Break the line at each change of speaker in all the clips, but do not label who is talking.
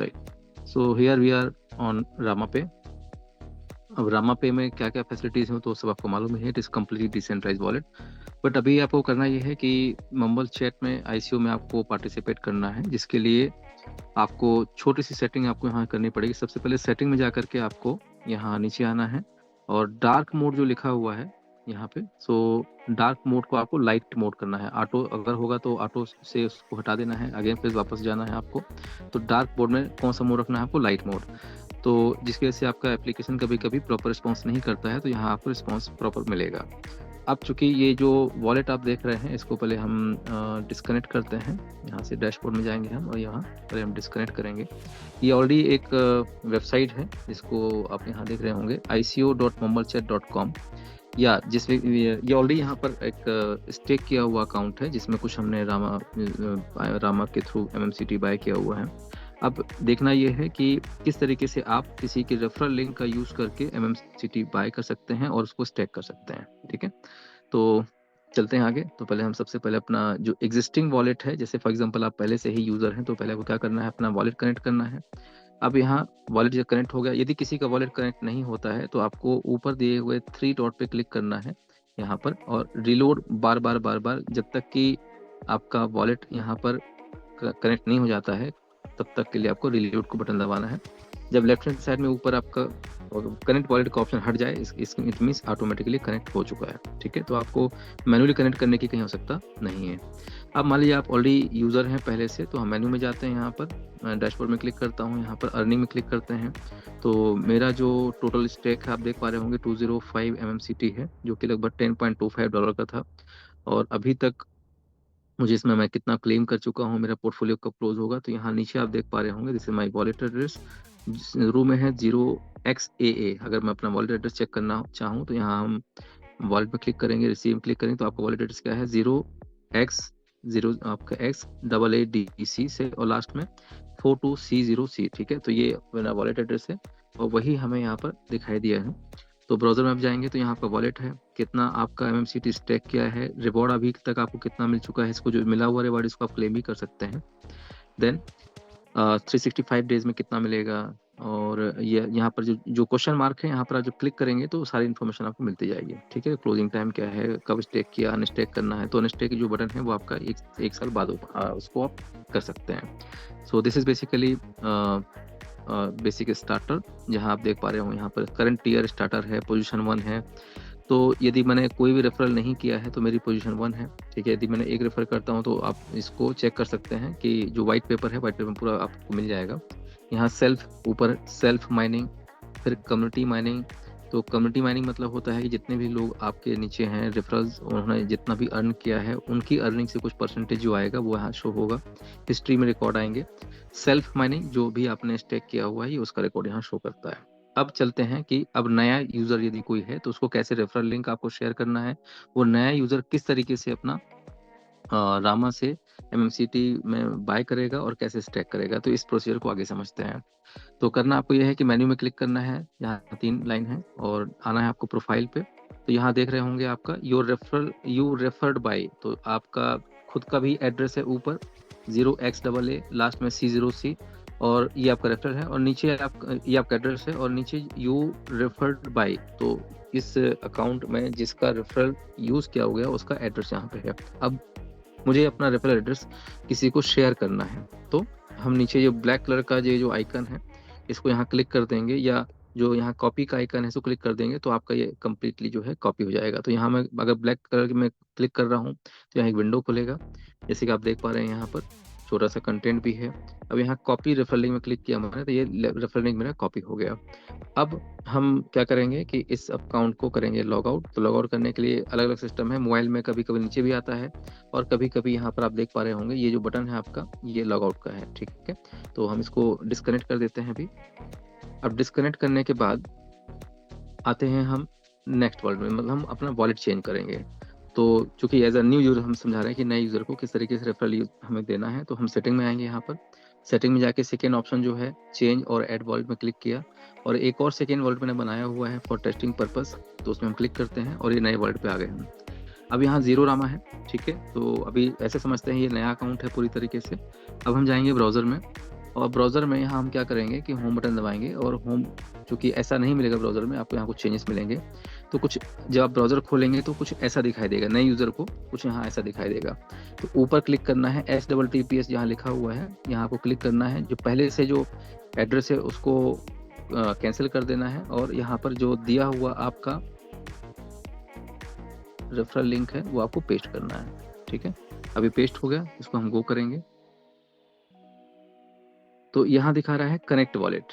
Right. So here we are on Rama पे। अब रामा पे में क्या क्या फैसिलिटीज़ हैं तो सब आपको मालूम ही है, it is completely decentralised wallet. But अभी आपको करना ये है कि मम्बल चैट में आईसीओ में आपको पार्टिसिपेट करना है, जिसके लिए आपको छोटी सी सेटिंग आपको यहाँ करनी पड़ेगी। सबसे पहले सेटिंग में जा करके आपको यहाँ नीचे आना है और डार्क मोड जो लिखा हुआ है यहाँ पे, सो डार्क मोड को आपको लाइट मोड करना है। ऑटो अगर होगा तो ऑटो से उसको हटा देना है, अगेन फिर वापस जाना है आपको। तो डार्क मोड में कौन सा मोड रखना है आपको? Light mode. तो जिसकी वजह से आपका एप्लीकेशन कभी कभी प्रॉपर रिस्पॉन्स नहीं करता है, तो यहाँ आपको रिस्पॉन्स प्रॉपर मिलेगा। अब चूंकि ये जो वॉलेट आप देख रहे हैं इसको पहले हम डिस्कनेक्ट करते हैं। यहाँ से डैशबोर्ड में जाएंगे हम और यहाँ पहले हम डिस्कनेक्ट करेंगे। ये ऑलरेडी एक वेबसाइट है जिसको आप यहाँ देख रहे होंगे, ico.mumblechat.com, या जिसमें ये ऑलरेडी यहाँ पर एक स्टेक किया हुआ अकाउंट है जिसमें कुछ हमने रामा के थ्रू MMCT बाय किया हुआ है। अब देखना ये है कि किस तरीके से आप किसी के रेफरल लिंक का यूज़ करके MMCT बाय कर सकते हैं और उसको स्टेक कर सकते हैं। ठीक है, तो चलते हैं आगे। तो पहले हम सबसे पहले अपना जो एग्जिस्टिंग वॉलेट है, जैसे फॉर एग्जांपल आप पहले से ही यूज़र हैं, तो पहले आपको क्या करना है, अपना वॉलेट कनेक्ट करना है। अब यहाँ वॉलेट जब कनेक्ट हो गया, यदि किसी का वॉलेट कनेक्ट नहीं होता है तो आपको ऊपर दिए हुए 3 डॉट पे क्लिक करना है यहाँ पर, और रिलोड बार बार जब तक कि आपका वॉलेट यहाँ पर कनेक्ट नहीं हो जाता है तब तक के लिए आपको रिलोड को बटन दबाना है। जब लेफ्ट हैंड साइड में ऊपर आपका कनेक्ट वॉलेट का ऑप्शन हट जाए, इट मीन्स ऑटोमेटिकली कनेक्ट हो चुका है। ठीक है, तो आपको मैनुअली कनेक्ट करने की कहीं आवश्यकता नहीं है। अब मान लीजिए आप ऑलरेडी यूज़र हैं पहले से, तो हम मेन्यू में जाते हैं, यहाँ पर डैशबोर्ड में क्लिक करता हूँ, यहाँ पर अर्निंग में क्लिक करते हैं। तो मेरा जो टोटल स्टेक है आप देख पा रहे होंगे 205 MMCT है, जो कि लगभग $10.25 का था। और अभी तक मुझे इसमें मैं कितना क्लेम कर चुका हूँ, मेरा पोर्टफोलियो कब क्लोज होगा, तो यहाँ नीचे आप देख पा रहे होंगे this is my wallet address. रू में है 0xAA। अगर मैं अपना वॉलेट एड्रेस चेक करना चाहूँ तो यहाँ हम वॉलेट में क्लिक करेंगे, रिसीव में क्लिक करेंगे, तो आपका वॉलेट एड्रेस क्या है? 0x0 आपका XAADC से और लास्ट में 42C0C। ठीक है, तो ये मेरा वॉलेट एड्रेस है और वही हमें यहाँ पर दिखाई दिया है। तो ब्राउजर में आप जाएंगे तो यहाँ आपका वॉलेट है, कितना आपका MMCT स्टेक किया है, रिवॉर्ड अभी तक आपको कितना मिल चुका है, इसको जो मिला हुआ रिवॉर्ड इसको आप क्लेम भी कर सकते हैं। देन 365 डेज में कितना मिलेगा, और ये यहाँ पर जो क्वेश्चन मार्क है यहाँ पर आप जब क्लिक करेंगे तो सारी इन्फॉर्मेशन आपको मिलती जाएगी। ठीक है, क्लोजिंग टाइम क्या है, कब स्टेक किया, अनस्टेक करना है, तो अनस्टेक जो बटन है वो आपका एक साल बाद उसको आप कर सकते हैं। So this is basically basic starter, जहां आप देख पा रहे हो यहाँ पर करंट टीयर स्टार्टर है, पोजीशन 1 है। तो यदि मैंने कोई भी रेफरल नहीं किया है तो मेरी पोजीशन 1 है। ठीक है, यदि मैंने एक रेफर करता हूँ तो आप इसको चेक कर सकते हैं कि जो व्हाइट पेपर है, व्हाइट पेपर पूरा आपको मिल जाएगा। यहाँ ऊपर सेल्फ माइनिंग, फिर कम्युनिटी माइनिंग। तो कम्युनिटी माइनिंग मतलब होता है कि जितने भी लोग आपके नीचे हैं रेफरल्स, उन्होंने जितना भी अर्न किया है उनकी अर्निंग से कुछ परसेंटेज जो आएगा वो यहाँ शो होगा, हिस्ट्री में रिकॉर्ड आएंगे। सेल्फ माइनिंग जो भी आपने स्टेक किया हुआ है उसका रिकॉर्ड यहाँ शो करता है। अब चलते हैं कि अब नया यूजर यदि कोई है तो उसको कैसे रेफरल लिंक आपको शेयर करना है, वो नया यूजर किस तरीके से अपना रामा से MMCT में बाय करेगा और कैसे स्टेक करेगा, तो इस प्रोसीजर को आगे समझते हैं। तो करना आपको यह है कि मेन्यू में क्लिक करना है, यहाँ 3 लाइन है, और आना है आपको प्रोफाइल पे। तो यहाँ देख रहे होंगे आपका यू रेफर्ड बाय, तो आपका खुद का भी एड्रेस है ऊपर 0xAA, लास्ट में C0C, और ये आपका रेफरल है, और नीचे ये आपका एड्रेस है, और नीचे यू रेफर्ड बाय, तो इस अकाउंट में जिसका रेफरल यूज किया हो गया उसका एड्रेस यहाँ पे है। अब मुझे अपना रेफरल एड्रेस किसी को शेयर करना है, तो हम नीचे जो ब्लैक कलर का जो आइकन है इसको यहाँ क्लिक कर देंगे, या जो यहाँ कॉपी का आइकन है इसको क्लिक कर देंगे, तो आपका ये कम्प्लीटली जो है कॉपी हो जाएगा। तो यहाँ मैं अगर ब्लैक कलर में क्लिक कर रहा हूँ तो यहाँ एक विंडो खुलेगा, जैसे कि आप देख पा रहे हैं यहाँ पर छोटा सा कंटेंट भी है। अब यहाँ कॉपी रेफरल लिंक में क्लिक किया मैंने, तो ये रेफरल लिंक मेरा कॉपी हो गया। अब हम क्या करेंगे कि इस अकाउंट को करेंगे लॉग आउट। तो लॉग आउट करने के लिए अलग अलग सिस्टम है, मोबाइल में कभी कभी नीचे भी आता है और कभी कभी यहाँ पर आप देख पा रहे होंगे ये जो बटन है आपका ये लॉग आउट का है। ठीक है, तो हम इसको डिस्कनेक्ट कर देते हैं अभी। अब डिस्कनेक्ट करने के बाद आते हैं हम नेक्स्ट वर्ल्ड में, मतलब हम अपना वॉलेट चेंज करेंगे। तो चूंकि एज अ न्यू यूजर हम समझा रहे हैं कि नए यूजर को किस तरीके से रेफरल हमें देना है, तो हम सेटिंग में आएंगे। यहाँ पर सेटिंग में जाके सेकेंड ऑप्शन जो है चेंज और ऐड वॉलेट में क्लिक किया, और एक और सेकेंड वॉलेट मैंने बनाया हुआ है फॉर टेस्टिंग पर्पस, तो उसमें हम क्लिक करते हैं और ये नए वॉलेट पे आ गए हम। अब यहाँ 0 रामा है। ठीक है, तो अभी ऐसे समझते हैं ये नया अकाउंट है पूरी तरीके से। अब हम जाएंगे ब्राउजर में, और ब्राउज़र में यहाँ हम क्या करेंगे कि होम बटन दबाएँगे और होम, चूँकि ऐसा नहीं मिलेगा ब्राउज़र में, आपको यहाँ कुछ चेंजेस मिलेंगे। तो कुछ जब आप ब्राउज़र खोलेंगे तो कुछ ऐसा दिखाई देगा, नए यूज़र को कुछ यहाँ ऐसा दिखाई देगा। तो ऊपर क्लिक करना है, HTTPS जहाँ लिखा हुआ है, यहाँ आपको क्लिक करना है। जो पहले से जो एड्रेस है उसको कैंसल कर देना है और यहाँ पर जो दिया हुआ आपका रेफरल लिंक है वो आपको पेस्ट करना है। ठीक है, अभी पेस्ट हो गया, इसको हम गो करेंगे तो यहाँ दिखा रहा है कनेक्ट वॉलेट।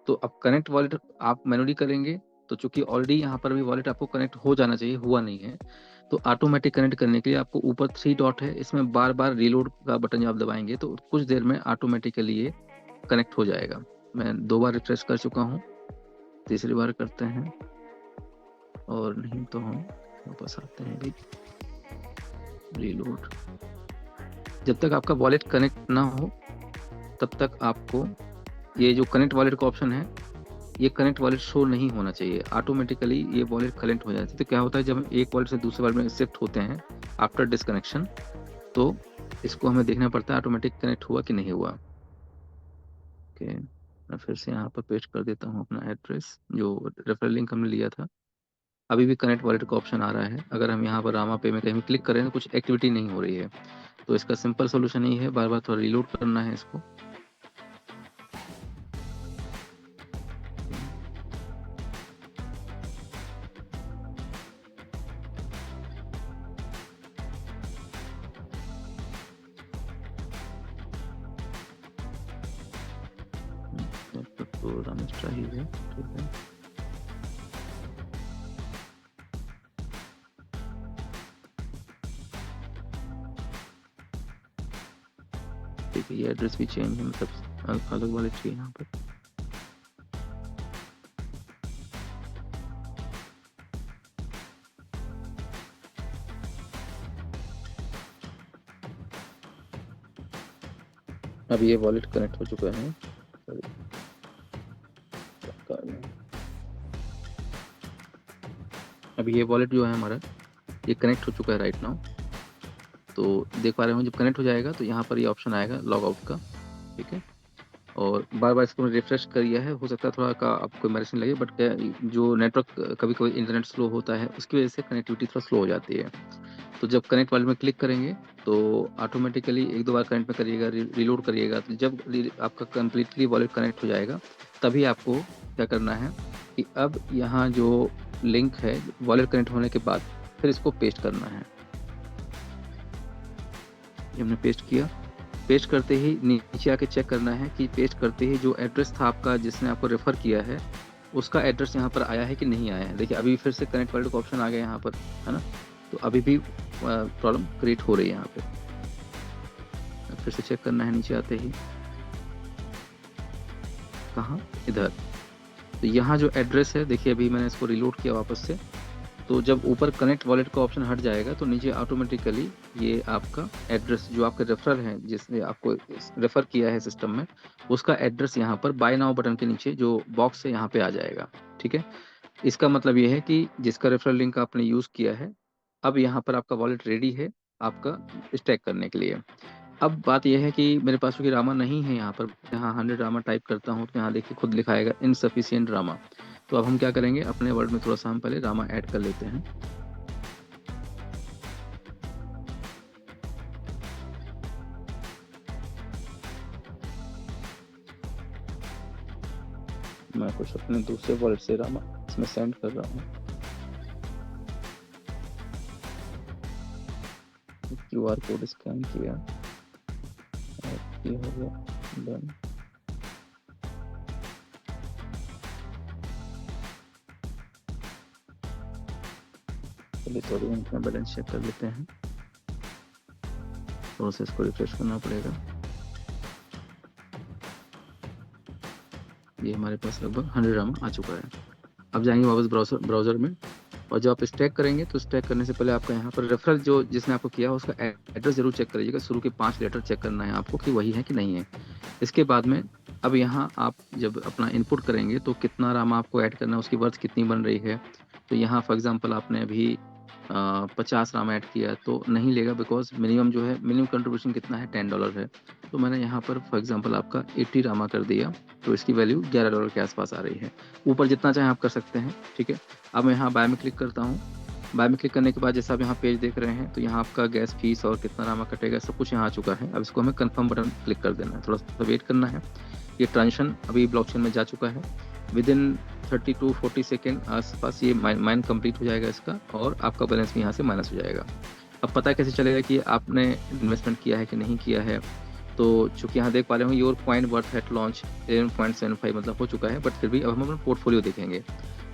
तो अब कनेक्ट वॉलेट आप मैनुअली करेंगे तो चूंकि ऑलरेडी यहाँ पर भी वॉलेट आपको कनेक्ट हो जाना चाहिए, हुआ नहीं है, तो ऑटोमेटिक कनेक्ट करने के लिए आपको ऊपर 3 डॉट है, इसमें बार बार रीलोड का बटन जब आप दबाएंगे तो कुछ देर में ऑटोमेटिकली ये कनेक्ट हो जाएगा। मैं 2 बार रिफ्रेश कर चुका हूँ, तीसरी बार करते हैं और नहीं तो हम वापस आते हैं भी रीलोड। जब तक आपका वॉलेट कनेक्ट ना हो तब तक आपको ये जो कनेक्ट वॉलेट का ऑप्शन है, ये कनेक्ट वॉलेट शो नहीं होना चाहिए, ऑटोमेटिकली ये वॉलेट कनेक्ट हो जाती है। तो क्या होता है जब हम एक वॉलेट से दूसरे वॉलेट में शिफ्ट होते हैं आफ्टर डिसकनेक्शन, तो इसको हमें देखना पड़ता है ऑटोमेटिक कनेक्ट हुआ कि नहीं हुआ। ओके, मैं फिर से यहाँ पर पेस्ट कर देता हूँ अपना एड्रेस, जो रेफरल लिंक हमने लिया था। अभी भी कनेक्ट वॉलेट का ऑप्शन आ रहा है। अगर हम यहाँ पर रामा पे में कहीं क्लिक करें तो कुछ एक्टिविटी नहीं हो रही है, तो इसका सिंपल सोल्यूशन यही है, बार बार थोड़ा रीलोड करना है इसको। तो रामेश्वरा ही है, ठीक है। ठीक है, ये एड्रेस भी चेंज है, मतलब अलग वाले चाहिए यहाँ पर। अब ये वॉलेट कनेक्ट हो चुका है। अब ये वॉलेट जो है हमारा, ये कनेक्ट हो चुका है राइट नाउ। तो देख पा रहे हो, जब कनेक्ट हो जाएगा तो यहाँ पर ये ऑप्शन आएगा लॉग आउट का, ठीक है। और बार बार इसको रिफ्रेश करिए है, हो सकता है थोड़ा का आपको एम्बैरेसिंग लगे, बट जो नेटवर्क कभी कभी इंटरनेट स्लो होता है उसकी वजह से कनेक्टिविटी थोड़ा स्लो हो जाती है। तो जब कनेक्ट वाले में क्लिक करेंगे तो ऑटोमेटिकली 1-2 बार कनेक्ट में करिएगा, रीलोड करिएगा। तो जब आपका कंप्लीटली वॉलेट कनेक्ट हो जाएगा तभी आपको क्या करना है कि अब यहाँ जो लिंक है वॉलेट कनेक्ट होने के बाद फिर इसको पेस्ट करना है। ये हमने पेस्ट किया। पेस्ट करते ही नीचे आके चेक करना है कि पेस्ट करते ही जो एड्रेस था आपका जिसने आपको रेफ़र किया है उसका एड्रेस यहाँ पर आया है कि नहीं आया है। देखिए अभी फिर से कनेक्ट वॉलेट का ऑप्शन आ गया यहाँ पर, है ना। तो अभी भी प्रॉब्लम क्रिएट हो रही है यहाँ पे। फिर से चेक करना है नीचे आते ही, कहाँ, इधर। तो यहाँ जो एड्रेस है, देखिए अभी मैंने इसको रिलोड किया वापस से, तो जब ऊपर कनेक्ट वॉलेट का ऑप्शन हट जाएगा तो नीचे ऑटोमेटिकली ये आपका एड्रेस जो आपका रेफरल है जिसने आपको रेफर किया है सिस्टम में, उसका एड्रेस यहाँ पर बाय नाउ बटन के नीचे जो बॉक्स है यहाँ पे आ जाएगा। ठीक है, इसका मतलब ये है कि जिसका रेफरल लिंक आपने यूज़ किया है, अब यहाँ पर आपका वॉलेट रेडी है आपका स्टैक करने के लिए। अब बात यह है कि मेरे पास क्योंकि रामा नहीं है यहाँ पर, यहाँ 100 रामा टाइप करता हूँ तो यहाँ देखिए खुद लिखा आएगा इनसफिशिएंट रामा। तो अब हम क्या करेंगे, अपने वर्ड में थोड़ा सा हम पहले रामा ऐड कर लेते हैं। मैं कुछ अपने दूसरे वर्ड से रामा इसमें सेंड कर रहा हूँ। QR कोड स्कैन किया, ये हो गया डन। चलिए थोड़ी मिनट में बैलेंस चेक कर लेते हैं, प्रोसेस को रिफ्रेश करना पड़ेगा। ये हमारे पास लगभग 100 रामा आ चुका है। अब जाएंगे वापस ब्राउज़र में, और जब आप स्टैक करेंगे तो स्टैक करने से पहले आपका यहाँ पर रेफरल जो जिसने आपको किया उसका एड्रेस जरूर चेक करिएगा। शुरू के 5 लेटर चेक करना है आपको कि वही है कि नहीं है। इसके बाद में अब यहाँ आप जब अपना इनपुट करेंगे तो कितना रामा आपको ऐड करना है, उसकी वर्थ कितनी बन रही है। तो यहाँ फॉर एग्जांपल आपने अभी 50 रामा ऐड किया तो नहीं लेगा, बिकॉज मिनिमम जो है, मिनिमम कंट्रीब्यूशन कितना है, $10 है। तो मैंने यहाँ पर फॉर एग्जांपल आपका 80 रामा कर दिया, तो इसकी वैल्यू $11 के आसपास आ रही है। ऊपर जितना चाहें आप कर सकते हैं, ठीक है। अब मैं यहाँ बाय में क्लिक करता हूँ। बाय में क्लिक करने के बाद जैसा आप यहाँ पेज देख रहे हैं, तो यहाँ आपका गैस फीस और कितना रामा कटेगा सब कुछ यहाँ आ चुका है। अब इसको हमें कंफर्म बटन क्लिक कर देना है, थोड़ा सा वेट करना है। ये ट्रांजेक्शन अभी ब्लॉकचेन में जा चुका है। विद इन 30 to 40 सेकेंड आसपास ये माइन कंप्लीट हो जाएगा इसका, और आपका बैलेंस भी यहाँ से माइनस हो जाएगा। अब पता कैसे चलेगा कि आपने इन्वेस्टमेंट किया है कि नहीं किया है? तो चूंकि यहाँ देख पा रहे हो your coin worth at launch 11.75 मतलब हो चुका है, बट फिर भी अब हम अपना पोर्टफोलियो देखेंगे।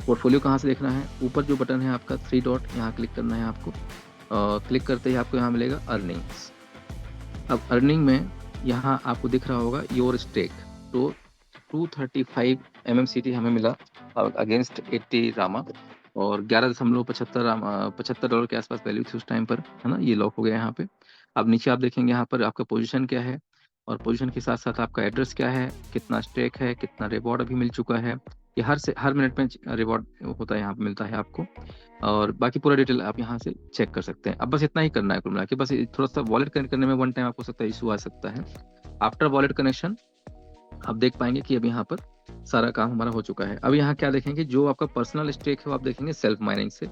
पोर्टफोलियो कहाँ से देखना है? ऊपर जो बटन है आपका 3 डॉट, यहाँ क्लिक करना है आपको। क्लिक करते ही आपको यहाँ मिलेगा अर्निंग्स। अब अर्निंग में यहाँ आपको दिख रहा होगा योर स्टेक, तो 235 MMCT हमें मिला अगेंस्ट 80 रामा, और 11.75 के आसपास वैल्यू थी उस टाइम पर, है ना। ये लॉक हो गया यहाँ पे। अब नीचे आप देखेंगे यहाँ पर आपका पोजीशन क्या है, और पोजीशन के साथ साथ आपका एड्रेस क्या है, कितना स्टेक है, कितना रिवॉर्ड अभी मिल चुका है। ये हर मिनट में रिवॉर्ड होता है, यहाँ पे मिलता है आपको, और बाकी पूरा डिटेल आप यहाँ से चेक कर सकते हैं। अब बस इतना ही करना है कुल मिला के, बस थोड़ा सा वॉलेट कनेक्ट करने में वन टाइम आपको सकता है इशू आ सकता है। आफ्टर वॉलेट कनेक्शन आप देख पाएंगे कि अब यहाँ पर सारा काम हमारा हो चुका है। अब यहाँ क्या देखेंगे, जो आपका पर्सनल स्टेक है वो आप देखेंगे सेल्फ माइनिंग से।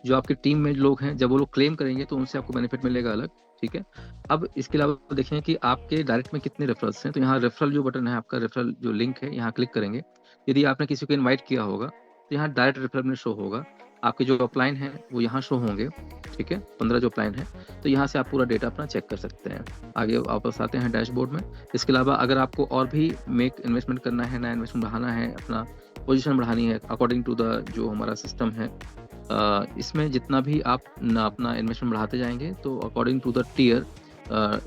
जो आपके टीम में लोग हैं, जब वो लोग क्लेम करेंगे तो उनसे आपको बेनिफिट मिलेगा अलग, ठीक है। अब इसके अलावा देखें कि आपके डायरेक्ट में कितने रेफरल्स हैं, तो यहाँ रेफरल जो बटन है आपका, रेफरल जो लिंक है, यहाँ क्लिक करेंगे। यदि आपने किसी को इन्वाइट किया होगा तो यहाँ डायरेक्ट रेफरल में शो होगा। आपके जो अपलाइन है वो यहाँ शो होंगे, ठीक है, 15 जो अपलाइन है। तो यहाँ से आप पूरा डेटा अपना चेक कर सकते हैं। आगे वापस आते हैं डैशबोर्ड में। इसके अलावा अगर आपको और भी मेक इन्वेस्टमेंट करना है, नया इन्वेस्टमेंट बढ़ाना है, अपना पोजीशन बढ़ानी है अकॉर्डिंग टू द जो हमारा सिस्टम है, इसमें जितना भी आप अपना इन्वेस्टमेंट बढ़ाते जाएंगे तो according to the tier,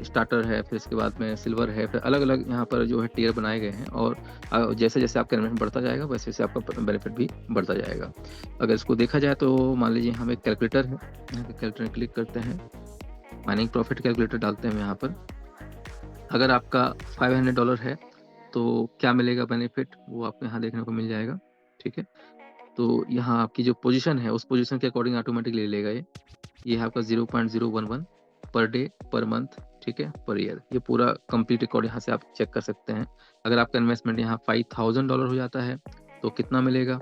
starter है, फिर इसके बाद में सिल्वर है, फिर अलग अलग यहाँ पर जो है टीयर बनाए गए हैं, और जैसे जैसे आपका इन्वेस्टमेंट बढ़ता जाएगा वैसे वैसे आपका बेनिफिट भी बढ़ता जाएगा। अगर इसको देखा जाए तो मान लीजिए हम एक कैलकुलेटर है, यहाँ पे कैलकुलेटर क्लिक करते हैं, माइनिंग प्रॉफिट कैलकुलेटर डालते हैं यहाँ पर। अगर आपका $500 है तो क्या मिलेगा बेनिफिट, वो आपको यहाँ देखने को मिल जाएगा, ठीक है। तो यहाँ आपकी जो पोजीशन है उस पोजीशन के अकॉर्डिंग ऑटोमेटिकली लेगा ये है आपका 0.011 पर डे पर मंथ, ठीक है, पर ईयर। ये पूरा कंप्लीट रिकॉर्ड यहाँ से आप चेक कर सकते हैं। अगर आपका इन्वेस्टमेंट यहाँ $5,000 हो जाता है तो कितना मिलेगा,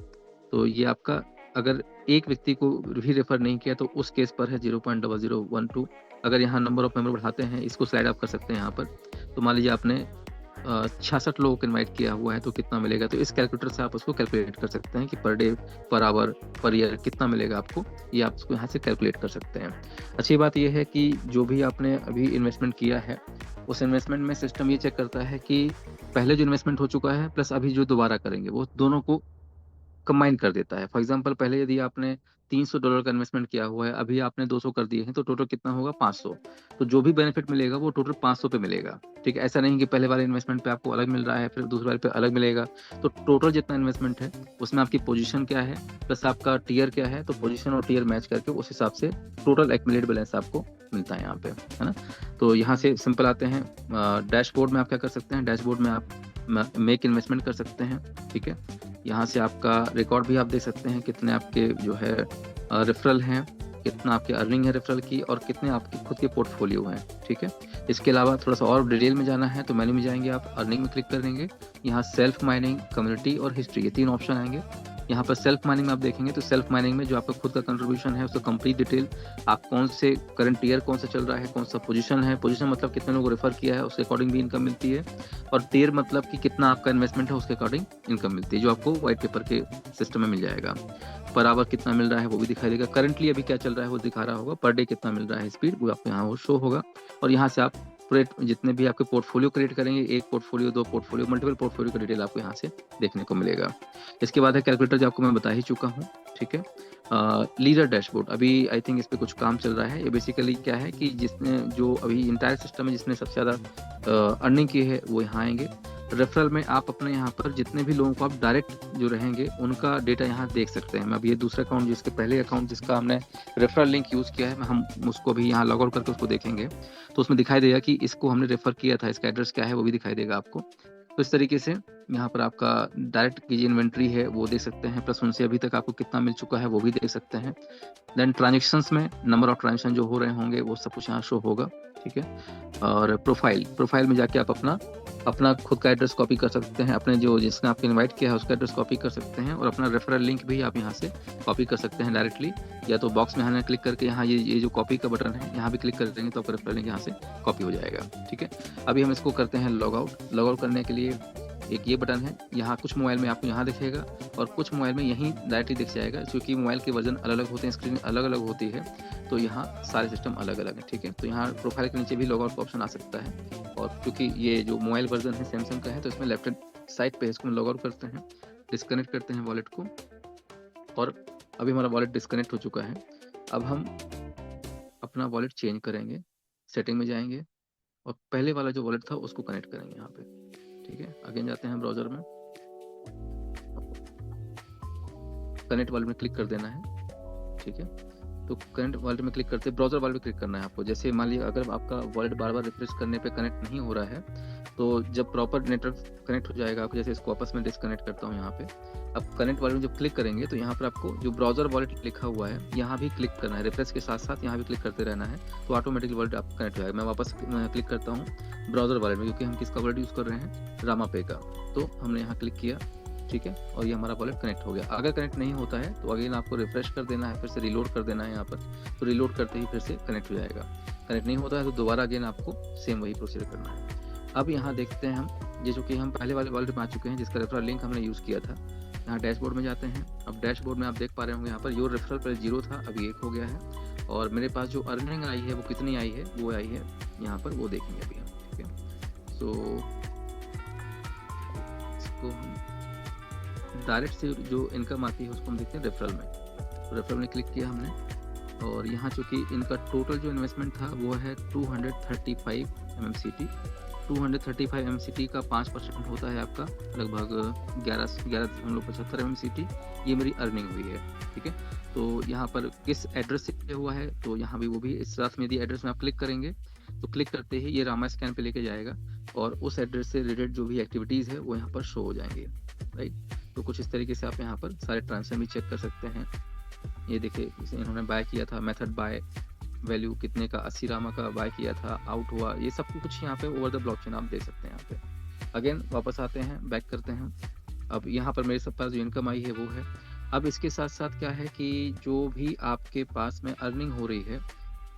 तो ये आपका अगर एक व्यक्ति को भी रेफर नहीं किया तो उस केस पर है 0.0012। अगर यहाँ नंबर ऑफ मेंबर बढ़ाते हैं, इसको स्लाइड आप कर सकते हैं यहाँ पर। तो मान लीजिए आपने 66 लोगों को इन्वाइट किया हुआ है तो कितना मिलेगा, तो इस कैलकुलेटर से आप उसको कैलकुलेट कर सकते हैं कि per day, per hour, per year कितना मिलेगा आपको, ये आप उसको यहाँ से कैलकुलेट कर सकते हैं। अच्छी बात यह है कि जो भी आपने अभी इन्वेस्टमेंट किया है उस इन्वेस्टमेंट में सिस्टम ये चेक करता है कि पहले जो इन्वेस्टमेंट हो चुका है प्लस अभी जो दोबारा करेंगे वो दोनों को कंबाइन कर देता है। फॉर एग्जांपल पहले यदि आपने $300 का इन्वेस्टमेंट किया हुआ है, अभी आपने 200 कर दिए हैं, तो टोटल कितना होगा 500। तो जो भी बेनिफिट मिलेगा वो टोटल 500 पे मिलेगा, ठीक है। ऐसा नहीं कि पहले वाले इन्वेस्टमेंट पे आपको अलग मिल रहा है फिर दूसरे वाले पे अलग मिलेगा। तो टोटल जितना इन्वेस्टमेंट है उसमें आपकी पोजीशन क्या है प्लस आपका टीयर क्या है, तो पोजीशन और टीयर मैच करके उस हिसाब से टोटल एक्यूमुलेट बैलेंस आपको मिलता है यहाँ पे, है ना। तो यहाँ से सिंपल आते हैं डैशबोर्ड में। आप क्या कर सकते हैं, डैशबोर्ड में आप मेक इन्वेस्टमेंट कर सकते हैं, ठीक है। यहाँ से आपका रिकॉर्ड भी आप देख सकते हैं, कितने आपके जो है रेफरल हैं, कितना आपके अर्निंग है रेफरल की, और कितने आपके खुद के पोर्टफोलियो हैं, ठीक है। इसके अलावा थोड़ा सा और डिटेल में जाना है तो मेन्यू में जाएंगे, आप अर्निंग में क्लिक करेंगे। यहाँ सेल्फ माइनिंग, कम्युनिटी और हिस्ट्री, ये 3 ऑप्शन आएंगे। यहाँ पर सेल्फ माइनिंग में आप देखेंगे तो सेल्फ माइनिंग में जो आपका खुद का कंट्रीब्यूशन है उसका कंप्लीट डिटेल, आप कौन से करंट ईयर कौन सा चल रहा है, कौन सा पोजीशन है, पोजीशन मतलब कितने लोगों को रेफर किया है उसके अकॉर्डिंग भी इनकम मिलती है, और टीयर मतलब कि कितना आपका इन्वेस्टमेंट है उसके अकॉर्डिंग इनकम मिलती है, जो आपको व्हाइट पेपर के सिस्टम में मिल जाएगा। पर आवर कितना मिल रहा है वो भी दिखाई देगा, करंटली अभी क्या चल रहा है वो दिखा रहा होगा, पर डे कितना मिल रहा है स्पीड वो आपको यहाँ वो शो होगा। और यहाँ से आप पूरे जितने भी आपके पोर्टफोलियो क्रिएट करेंगे, 1 पोर्टफोलियो, 2 पोर्टफोलियो, मल्टीपल पोर्टफोलियो का डिटेल आपको यहाँ से देखने को मिलेगा। इसके बाद है कैलकुलेटर, जो आपको मैं बता ही चुका हूँ, ठीक है। लीडर डैशबोर्ड, अभी आई थिंक इस पे कुछ काम चल रहा है। ये बेसिकली क्या है कि जिसने जो अभी इंटायर सिस्टम में जिसने सबसे ज़्यादा अर्निंग की है वो यहाँ आएंगे। रेफरल में आप अपने यहाँ पर जितने भी लोगों को आप डायरेक्ट जो रहेंगे उनका डेटा यहाँ देख सकते हैं। मैं अब ये दूसरा अकाउंट, जिसके पहले अकाउंट जिसका हमने रेफरल लिंक यूज़ किया है, हम उसको भी यहाँ लॉग आउट करके उसको देखेंगे तो उसमें दिखाई देगा कि इसको हमने रेफर किया था, इसका एड्रेस क्या है वो भी दिखाई देगा आपको। तो इस तरीके से यहाँ पर आपका डायरेक्ट की जो इन्वेंट्री है वो देख सकते हैं, प्लस उनसे अभी तक आपको कितना मिल चुका है वो भी देख सकते हैं। देन ट्रांजेक्शंस में नंबर ऑफ ट्रांजेक्शन जो हो रहे होंगे वो सब कुछ यहाँ शो होगा, ठीक है। और प्रोफाइल में जाके आप अपना खुद का एड्रेस कॉपी कर सकते हैं, अपने जो जिसने आपको इनवाइट किया है उसका एड्रेस कॉपी कर सकते हैं, और अपना रेफरल लिंक भी आप यहाँ से कॉपी कर सकते हैं डायरेक्टली, या तो बॉक्स में यहाँ क्लिक करके यहाँ ये जो कॉपी का बटन है यहाँ भी क्लिक कर देंगे तो आपका रेफरल लिंक यहाँ से कॉपी हो जाएगा, ठीक है। अभी हम इसको करते हैं लॉग आउट करने के लिए एक ये बटन है, यहाँ कुछ मोबाइल में आपको यहाँ दिखेगा और कुछ मोबाइल में यहीं डायरेक्टली दिख जाएगा, क्योंकि मोबाइल के वर्जन अलग अलग होते हैं, स्क्रीन अलग अलग होती है, तो यहाँ सारे सिस्टम अलग अलग है, ठीक है। तो यहाँ प्रोफाइल के नीचे भी लॉग आउट का ऑप्शन आ सकता है, और क्योंकि ये जो मोबाइल वर्जन है सैमसंग का है तो इसमें लेफ्ट हैंड साइड पे इसको लॉग आउट करते हैं, डिस्कनेक्ट करते हैं वॉलेट को, और अभी हमारा वॉलेट डिस्कनेक्ट हो चुका है। अब हम अपना वॉलेट चेंज करेंगे, सेटिंग में जाएंगे और पहले वाला जो वॉलेट था उसको कनेक्ट करेंगे यहाँ पे, ठीक है। अगेन जाते हैं ब्राउजर में, कनेक्ट वॉलेट में क्लिक कर देना है, ठीक है। तो कनेक्ट वॉलेट में क्लिक करते ब्राउजर वॉलेट में क्लिक करना है आपको। जैसे मान लीजिए अगर आपका वॉलेट बार बार रिफ्रेश करने पे कनेक्ट नहीं हो रहा है, तो जब प्रॉपर नेटवर्क कनेक्ट हो जाएगा आपको, जैसे इसको आपस में डिस्कनेक्ट करता हूँ यहाँ पे, अब कनेक्ट वॉलेट में जब क्लिक करेंगे तो यहाँ पर आपको जो ब्राउजर वॉलेट लिखा हुआ है यहाँ भी क्लिक करना है, रिफ्रेश के साथ साथ यहाँ भी क्लिक करते रहना है, तो ऑटोमेटिकली वॉलेट आप कनेक्ट हो जाएगा। मैं वापस क्लिक करता हूँ ब्राउजर वॉलेट में, क्योंकि हम किसका वॉलेट यूज़ कर रहे हैं, रामा पे का, तो हमने यहाँ क्लिक किया, ठीक है, और ये हमारा वॉलेट कनेक्ट हो गया। अगर कनेक्ट नहीं होता है तो अगेन आपको रिफ्रेश कर देना है, फिर से रिलोड कर देना है यहाँ पर, तो रिलोड करते ही फिर से कनेक्ट हो जाएगा। कनेक्ट नहीं होता है तो दोबारा अगेन आपको सेम वही प्रोसीजर करना है। अब यहाँ देखते हैं हम, ये जो कि हम पहले वाले वॉलेट में आ चुके हैं जिसका रेफरल लिंक हमने यूज़ किया था। यहाँ डैशबोर्ड में जाते हैं। अब डैशबोर्ड में आप देख पा रहे होंगे यहाँ पर योर रेफरल पहले 0 था, अभी 1 हो गया है, और मेरे पास जो अर्निंग आई है वो कितनी आई है, वो आई है यहाँ पर, वो देखेंगे अभी हम, ठीक है। सो इसको हम डायरेक्ट से जो इनकम आती है उसको हम देखते हैं रेफरल में। तो रेफरल में क्लिक किया हमने, और यहाँ चूँकि इनका टोटल जो इन्वेस्टमेंट था वो है 235 MMCT। 235 MMCT का 5% होता है आपका लगभग 11.75 MMCT, ये मेरी अर्निंग हुई है, ठीक है। तो यहाँ पर किस एड्रेस से हुआ है, तो यहाँ भी वो भी इस साथ में यदि एड्रेस में आप क्लिक करेंगे तो क्लिक करते ही ये रामा स्कैन पे लेके जाएगा, और उस एड्रेस से रिलेटेड जो भी एक्टिविटीज़ है वो यहाँ पर शो हो जाएंगे, राइट। तो कुछ इस तरीके से आप यहाँ पर सारे ट्रांजेक्शन भी चेक कर सकते हैं। ये देखिए इन्होंने बाय किया था, मेथड बाय, वैल्यू कितने का, 80 रामा का बाय किया था, आउट हुआ, ये सब कुछ यहाँ पे ओवर द ब्लॉकचेन आप देख सकते हैं यहाँ पे। अगेन वापस आते हैं, बैक करते हैं। अब यहाँ पर मेरे पास जो इनकम आई है वो है। अब इसके साथ साथ क्या है कि जो भी आपके पास में अर्निंग हो रही है,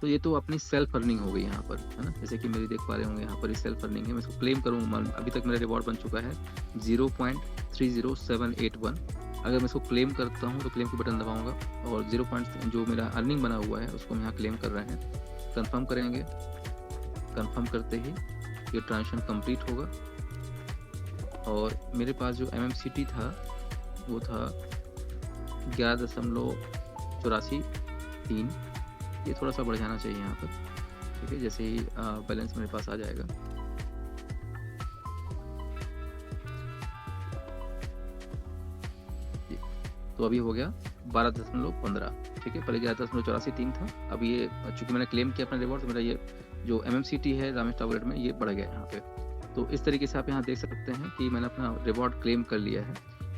तो ये तो अपनी सेल्फ अर्निंग हो गई यहाँ पर, है ना। जैसे कि मेरी देख पा रहे होंगे यहाँ पर सेल्फ अर्निंग है, मैं इसको क्लेम करूँ, अभी तक मेरा रिवॉर्ड बन चुका है 0.30781। अगर मैं इसको क्लेम करता हूँ तो क्लेम के बटन दबाऊंगा, और 0. जो मेरा अर्निंग बना हुआ है उसको हम यहाँ क्लेम कर रहे हैं। कंफर्म करेंगे, कंफर्म करते ही ये ट्रांजेक्शन कंप्लीट होगा, और मेरे पास जो MMCT था वो था 11.84 ये थोड़ा सा बढ़ जाना चाहिए यहाँ पर, ठीक है। जैसे ही बैलेंस मेरे पास आ जाएगा, तो अभी हो गया 12.15, ठीक है। पहले 11.84 था, अब ये चूंकि मैंने क्लेम किया अपना रिवॉर्ड, तो मेरा ये जो MMCT है रामेश वॉलेट में ये बढ़ गया यहाँ पे। तो इस तरीके से आप यहाँ देख सकते हैं कि मैंने अपना रिवॉर्ड क्लेम कर लिया है।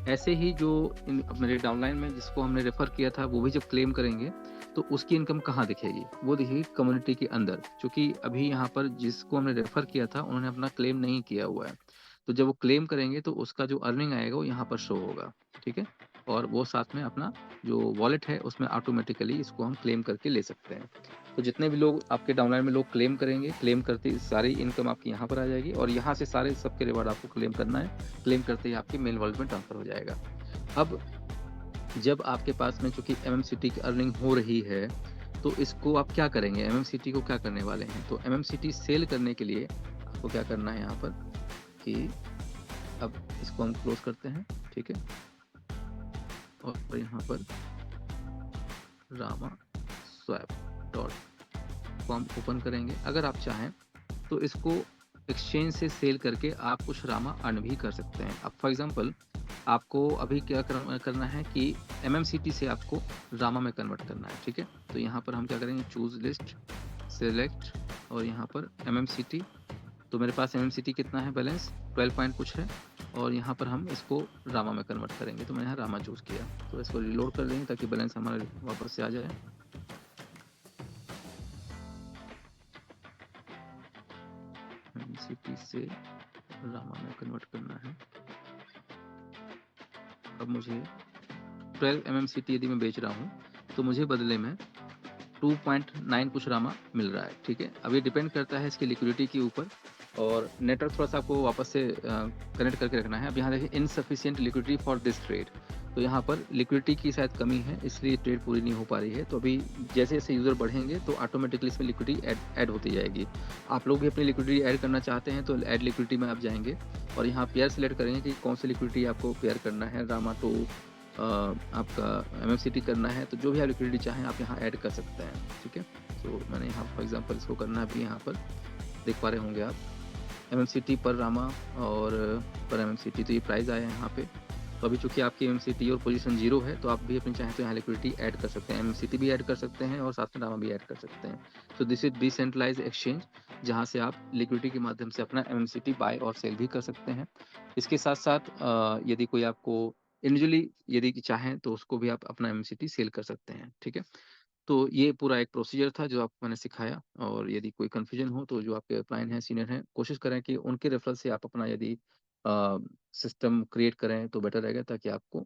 ऐसे ही जो मेरे डाउनलाइन में जिसको हमने रेफर किया था वो भी जब क्लेम करेंगे तो उसकी इनकम कहाँ दिखेगी, वो दिखेगी कम्युनिटी के अंदर, क्योंकि अभी यहाँ पर जिसको हमने रेफर किया था उन्होंने अपना क्लेम नहीं किया हुआ है। तो जब वो क्लेम करेंगे तो उसका जो अर्निंग आएगा वो यहाँ पर शो होगा, ठीक है। और वो साथ में अपना जो वॉलेट है उसमें ऑटोमेटिकली इसको हम क्लेम करके ले सकते हैं। तो जितने भी लोग आपके डाउनलाइन में लोग क्लेम करेंगे, क्लेम करते ही सारी इनकम आपकी यहाँ पर आ जाएगी, और यहाँ से सारे सबके रिवार्ड आपको क्लेम करना है। क्लेम करते ही आपके मेन वॉलेट में ट्रांसफर हो जाएगा। अब जब आपके पास में चूंकि MMCT की अर्निंग हो रही है तो इसको आप क्या करेंगे, MMCT को क्या करने वाले हैं। तो MMCT सेल करने के लिए आपको क्या करना है यहाँ पर कि अब इसको हम क्लोज करते हैं, ठीक है। और यहाँ पर ramaswap.com ओपन करेंगे। अगर आप चाहें तो इसको एक्सचेंज से सेल करके आप कुछ रामा अर्न भी कर सकते हैं। अब फॉर एग्जांपल आपको अभी क्या करना है कि MMCT से आपको रामा में कन्वर्ट करना है, ठीक है। तो यहाँ पर हम क्या करेंगे, चूज लिस्ट, सेलेक्ट, और यहाँ पर MMCT तो मेरे पास एमएमसीटी कितना है बैलेंस 12 पॉइंट कुछ है और यहाँ पर हम इसको रामा में कन्वर्ट करेंगे, तो मैंने यहाँ रामा चूज़ किया। तो इसको रीलोड कर लेंगे ताकि बैलेंस हमारा वापस से आ जाए। एमएमसीटी से रामा में कन्वर्ट करना है। अब मुझे 12 एमएमसीटी यदि मैं बेच रहा हूँ, तो मुझे बदले में 2.9 कुछ रामा मिल रहा है, ठीक है। अब ये डिपेंड करता है इसकी लिक्विडिटी के ऊपर और नेटवर्क थोड़ा-सा आपको वापस से कनेक्ट करके रखना है। अब यहाँ देखिए insufficient liquidity for this trade, तो यहाँ पर लिक्विडिटी की शायद कमी है, इसलिए ट्रेड पूरी नहीं हो पा रही है। तो अभी जैसे-जैसे यूज़र बढ़ेंगे तो ऑटोमेटिकली इसमें लिक्विडिटी ऐड होती जाएगी। आप लोग भी अपनी लिक्विडिटी ऐड करना चाहते हैं तो ऐड लिक्विडिटी में आप जाएँगे और यहाँ पेयर सेलेक्ट करेंगे कि कौन सी लिक्विडिटी आपको पेयर करना है, रामा टू आपका एमएमसीटी करना है, तो जो भी आप लिक्विडिटी चाहें आप यहाँ ऐड कर सकते हैं, ठीक है। तो मैंने यहाँ फॉर एग्जांपल इसको करना है, अभी यहाँ पर देख पा रहे होंगे आप एमएमसीटी पर रामा और पर एमएमसीटी, तो ये प्राइस आया है यहाँ पे। तो अभी चूँकि आपकी एमएमसीटी और पोजीशन 0 है, तो आप भी अपनी चाहें तो यहाँ लिक्विडिटी ऐड कर सकते हैं, एमएमसीटी भी ऐड कर सकते हैं और साथ में रामा भी ऐड कर सकते हैं। तो दिस इज़ डिसेंट्रलाइज्ड एक्सचेंज, जहाँ से आप लिक्विडिटी के माध्यम से अपना एमएमसीटी बाय और सेल भी कर सकते हैं। इसके साथ-साथ यदि कोई आपको इंडिविजुअली यदि चाहें तो उसको भी आप अपना एमएमसीटी सेल कर सकते हैं, ठीक है। तो ये पूरा एक प्रोसीजर था जो आपको मैंने सिखाया और यदि कोई कन्फ्यूजन हो तो जो आपके अपलाइन हैं, सीनियर हैं, कोशिश करें कि उनके रेफरल से आप अपना यदि सिस्टम क्रिएट करें तो बेटर रहेगा ताकि आपको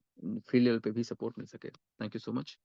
फील्ड लेवल पे भी सपोर्ट मिल सके। Thank you so much.